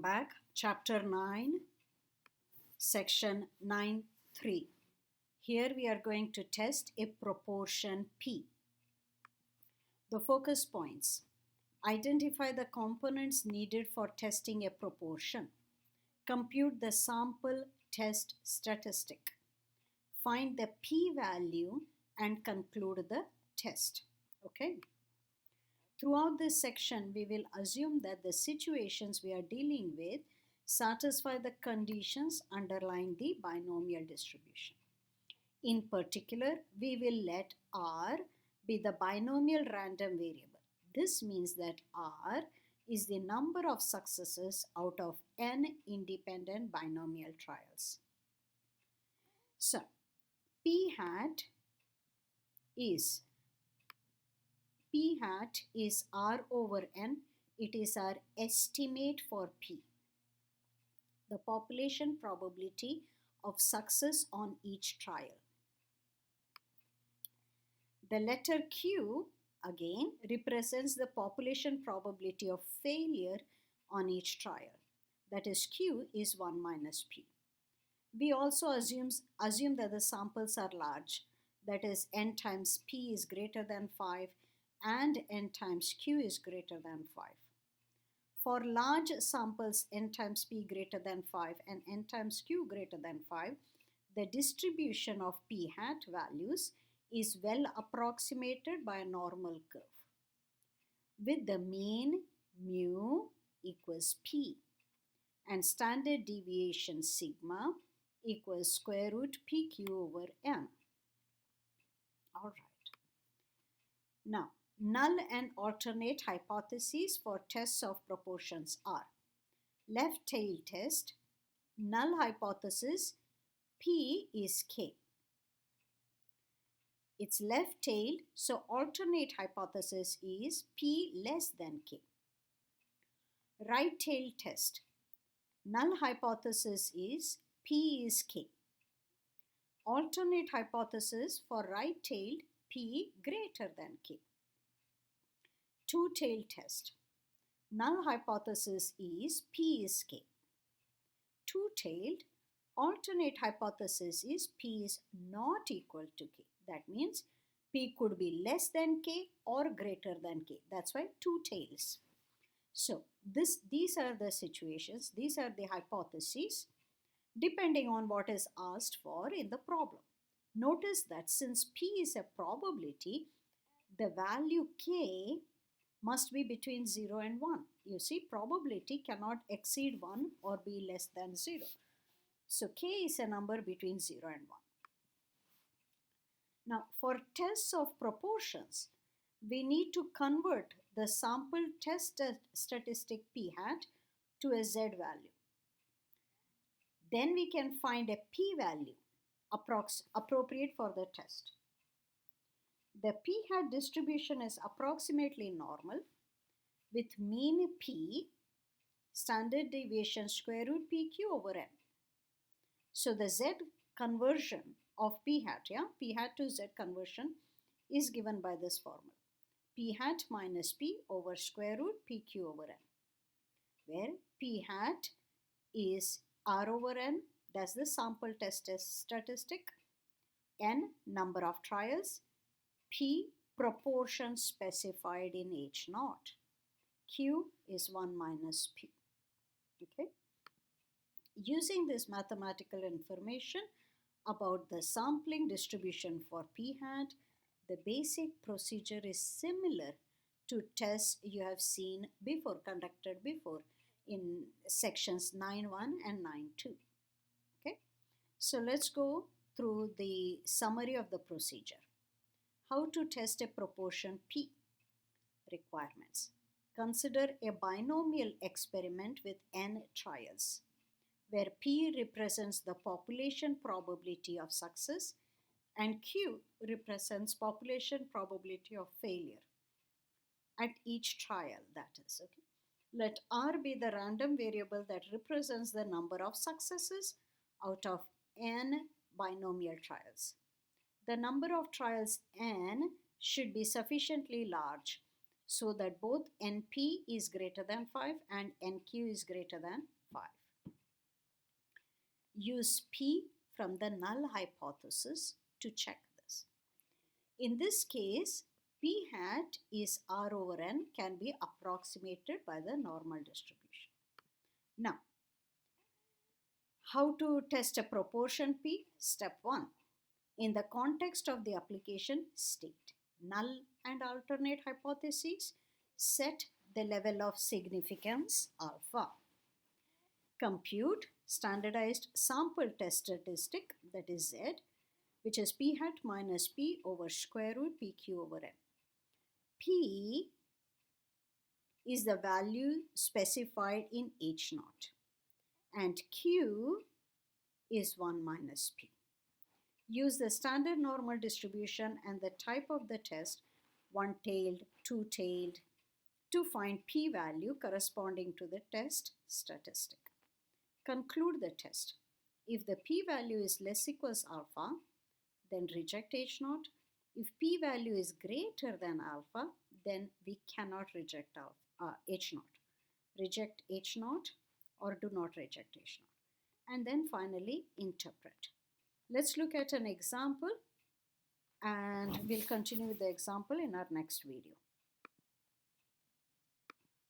Back, chapter 9, section 9.3. Here we are going to test a proportion P. The focus points. Identify the components needed for testing a proportion. Compute the sample test statistic. Find the p-value and conclude the test. Okay. Throughout this section, we will assume that the situations we are dealing with satisfy the conditions underlying the binomial distribution. In particular, we will let R be the binomial random variable. This means that R is the number of successes out of n independent binomial trials. So, P hat is R over n. It is our estimate for P, the population probability of success on each trial. The letter Q again represents the population probability of failure on each trial. That is, Q is 1 minus P. We also assume that the samples are large. That is, n times P is greater than 5 and n times Q is greater than 5. For large samples, n times P greater than 5 and n times Q greater than 5, the distribution of P hat values is well approximated by a normal curve, with the mean mu equals P and standard deviation sigma equals square root PQ over M. All right. Now, null and alternate hypotheses for tests of proportions are: left tail test, null hypothesis, P is K. It's left-tailed, so alternate hypothesis is P less than K. Right-tailed test. Null hypothesis is P is K. Alternate hypothesis for right-tailed, P greater than K. Two-tailed test. Null hypothesis is P is K. Two-tailed, alternate hypothesis is P is not equal to K. That means P could be less than K or greater than K. That's why two tails. So these are the situations, these are the hypotheses depending on what is asked for in the problem. Notice that since P is a probability, the value K must be between 0 and 1. You see, probability cannot exceed 1 or be less than 0. So K is a number between 0 and 1. Now, for tests of proportions, we need to convert the sample test statistic P hat to a Z value. Then we can find a P value appropriate for the test. The P hat distribution is approximately normal with mean P, standard deviation square root PQ over N. So the Z conversion of P hat to Z conversion is given by this formula. P hat minus P over square root PQ over N, where P hat is R over N, that's the sample test statistic, N number of trials, P proportion specified in H naught, Q is 1 minus P. Okay. Using this mathematical information about the sampling distribution for P hat, the basic procedure is similar to tests you have seen before, conducted before in sections 9.1 and 9.2. Okay, so let's go through the summary of the procedure. How to test a proportion P. Requirements. Consider a binomial experiment with n trials, where P represents the population probability of success and Q represents population probability of failure at each trial, that is. Okay. Let R be the random variable that represents the number of successes out of n binomial trials. The number of trials n should be sufficiently large so that both NP is greater than 5 and NQ is greater than 5. Use P from the null hypothesis to check this. In this case, P hat is R over N can be approximated by the normal distribution. Now, how to test a proportion P? Step 1. In the context of the application, state null and alternate hypotheses, set the level of significance alpha. Compute standardized sample test statistic, that is Z, which is P hat minus P over square root PQ over N. P is the value specified in H naught and Q is 1 minus P. Use the standard normal distribution and the type of the test, one-tailed, two-tailed, to find p-value corresponding to the test statistic. Conclude the test. If the p-value is less equals alpha, then reject H naught. If p-value is greater than alpha, then we cannot reject H naught. Reject H naught or do not reject H naught. And then finally, interpret. Let's look at an example and we'll continue with the example in our next video.